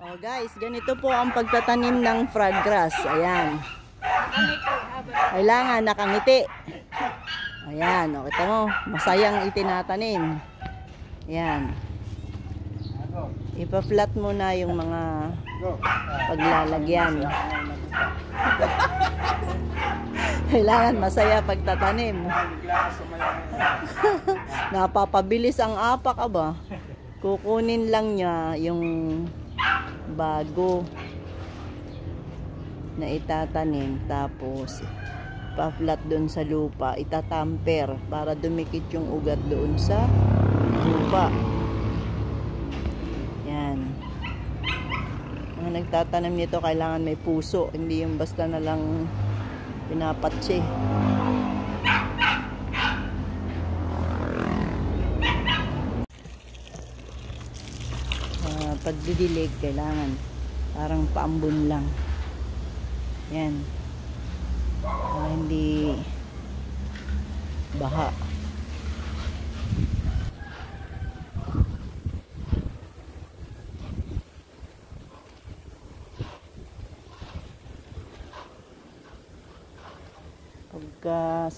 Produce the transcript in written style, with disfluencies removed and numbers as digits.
Oh guys, ganito po ang pagtatanim ng frog grass. Ayan. Kailangan nakangiti. Ayan, o kita mo, masayang itinatanim. Ayan. Ipa-flat mo na yung mga paglalagyan. Kailangan masaya pagtatanim. Napapabilis ang apak aba. Kukunin lang niya yung bago na itatanim, tapos pa-flat doon sa lupa, itatamper para dumikit yung ugat doon sa lupa. Yan. Mga nagtatanim nito kailangan may puso, hindi yung basta na lang pinapatsi. Pagdidilig kailangan parang paambon lang. Yan. Hindi baha. Pagka